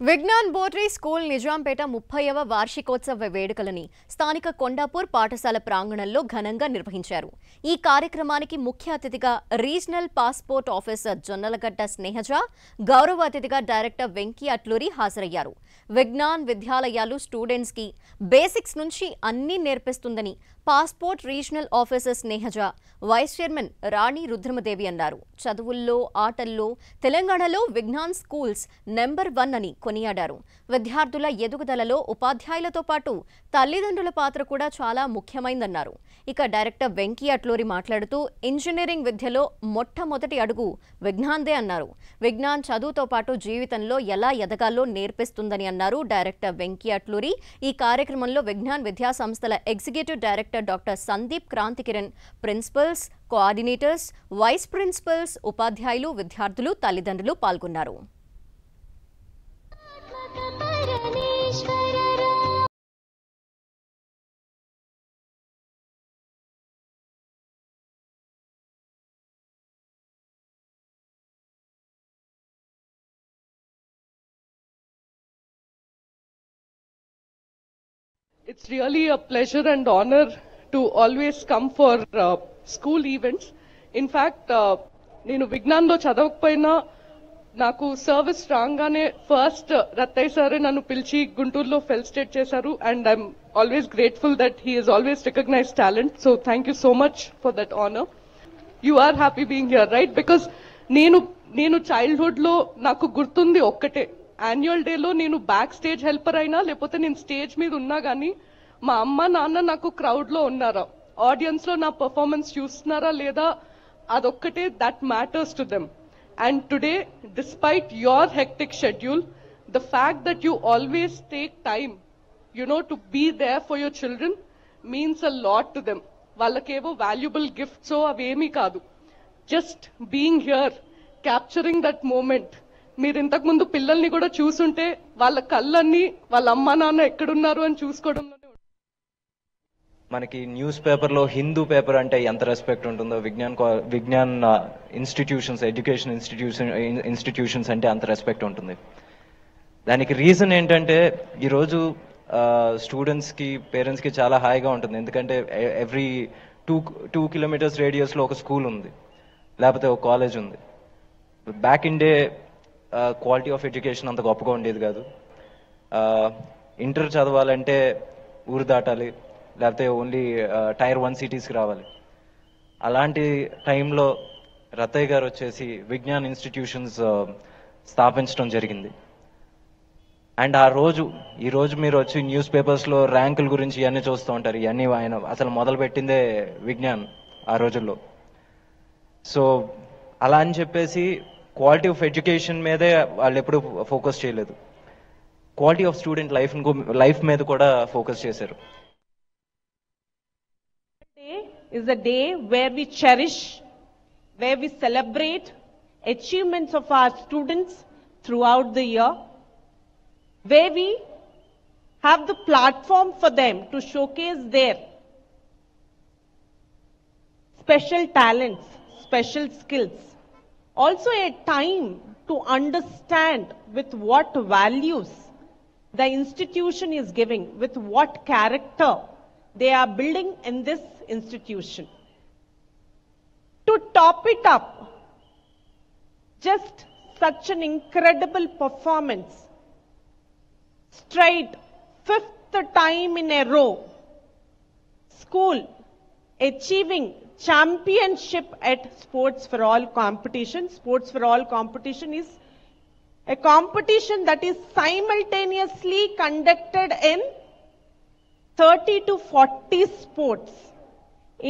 Vignan బోట్రీ school Nizampet 30వ వార్షికోత్సవ వేడుకలని స్థానిక కొండాపూర్ పాఠశాల ప్రాంగణంలో ఘనంగా నిర్వహించారు. ఈ కార్యక్రమానికి ముఖ్య అతిథిగా regional passport officer Jonnalagadda Snehaja, గౌరవ అతిథిగా డైరెక్టర్ వెంకీ అట్లూరి హాజరయ్యారు. విజ్ఞాన్ విద్యాలయాలు స్టూడెంట్స్ కి బేసిక్స్ నుంచి అన్ని నేర్పిస్తుందని passport regional officer Snehaja, vice chairman Rani Rudramadevi అన్నారు. చదువుల్లో, ఆటల్లో తెలంగాణలో విజ్ఞాన్ స్కూల్స్ నెంబర్ 1 అని కొనియాడారు. విద్యార్థుల ఎదుగుదలలో ఉపాధ్యాయులతో పాటు తల్లిదండ్రుల పాత్ర కూడా చాలా ముఖ్యమైందన్నారు. ఇక డైరెక్టర్ వెంకీ అట్లూరి మాట్లాడుతూ ఇంజనీరింగ్ విద్యలో మొట్టమొదటి అడుగు విజ్ఞాన్దే అన్నారు. విజ్ఞాన్ చదువుతో పాటు జీవితంలో ఎలా ఎదగాలో నేర్పిస్తుందని అన్నారు డైరెక్టర్ వెంకీ అట్లూరి. ఈ కార్యక్రమంలో విజ్ఞాన్ విద్యా సంస్థల executive director doctor Sandeep Kranthikiran, principals, coordinators, vice principals, ఉపాధ్యాయులు, విద్యార్థులు, తల్లిదండ్రులు పాల్గొన్నారు. It's really a pleasure and honor to always come for school events. In fact, నేను విజ్ఞాన్లో చదవకపోయినా నాకు సర్వీస్ రాగానే ఫస్ట్ రత్తయ్య సార్ నన్ను పిలిచి గుంటూరులో ఫెలిసిటేట్ చేశారు. And I'm always grateful that he is always recognize talent. So thank you so much for that honour. You are happy being here, right? Because నేను childhood లో నాకు గుర్తుంది ఒక్కటే, యాన్యువల్ డేలో నేను బ్యాక్ స్టేజ్ హెల్పర్ అయినా లేకపోతే నేను స్టేజ్ మీద ఉన్నా గానీ మా అమ్మ నాన్న నాకు క్రౌడ్ లో ఉన్నారా, ఆడియన్స్ లో నా పర్ఫార్మెన్స్ చూస్తున్నారా లేదా, అదొక్కటే that matters to them. And today, despite your hectic schedule, the fact that you always take time to be there for your children means a lot to them. వాళ్ళకేవో valuable gifts అవేమీ కాదు, just being here, capturing that moment. మీరు ఇంతకు ముందు పిల్లల్ని కూడా చూసుంటే వాళ్ళ కళ్ళన్నీ వాళ్ళ అమ్మ నాన్న ఎక్కడున్నారు అని చూసుకోవడంలోనే. మనకి న్యూస్ పేపర్లో హిందూ పేపర్ అంటే ఎంత రెస్పెక్ట్ ఉంటుందో విజ్ఞాన్ ఇన్స్టిట్యూషన్స్, ఎడ్యుకేషన్ ఇన్స్టిట్యూషన్స్ అంటే అంత రెస్పెక్ట్ ఉంటుంది. దానికి రీజన్ ఏంటంటే ఈరోజు స్టూడెంట్స్కి, పేరెంట్స్కి చాలా హాయిగా ఉంటుంది. ఎందుకంటే ఎవ్రీ 2 కిలోమీటర్స్ రేడియస్లో ఒక స్కూల్ ఉంది, లేకపోతే ఒక కాలేజ్ ఉంది. Back in day quality of education అంత గొప్పగా ఉండేది కాదు. ఇంటర్ చదవాలంటే ఊరు దాటాలి, లేకపోతే ఓన్లీ టైర్ 1 సిటీస్కి రావాలి. అలాంటి టైంలో రత్తయ్య గారు వచ్చేసి విజ్ఞాన్ ఇన్స్టిట్యూషన్స్ స్థాపించడం జరిగింది. అండ్ ఈరోజు మీరు వచ్చి న్యూస్ పేపర్స్లో ర్యాంకుల గురించి ఇవన్నీ చూస్తూ ఉంటారు. ఇవన్నీ ఆయన అసలు మొదలుపెట్టిందే విజ్ఞాన్ ఆ రోజుల్లో. సో అలా అని చెప్పేసి క్వాలిటీ ఆఫ్ ఎడ్యుకేషన్ మీదే వాళ్ళు ఎప్పుడు ఫోకస్ చేయలేదు, క్వాలిటీ ఆఫ్ స్టూడెంట్ లైఫ్ మీద కూడా ఫోకస్ చేశారు. Is a day where we cherish, where we celebrate achievements of our students throughout the year, where we have the platform for them to showcase their special talents, special skills. Also a time to understand with what values the institution is giving, with what character they are building in this institution. To top it up, just such an incredible performance, straight 5th time in a row, school achieving championship at Sports for All competition. Sports for All competition is a competition that is simultaneously conducted in 30 to 40 sports.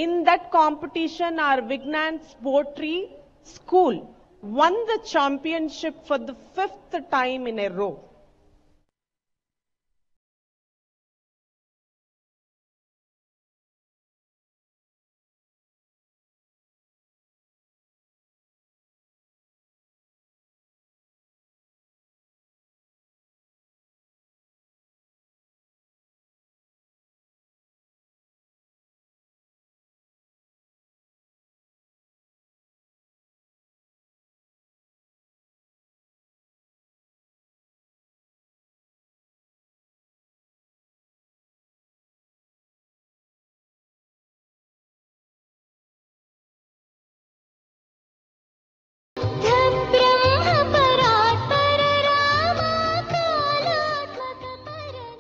In that competition, our Vignyan Botry School won the championship for the 5th time in a row.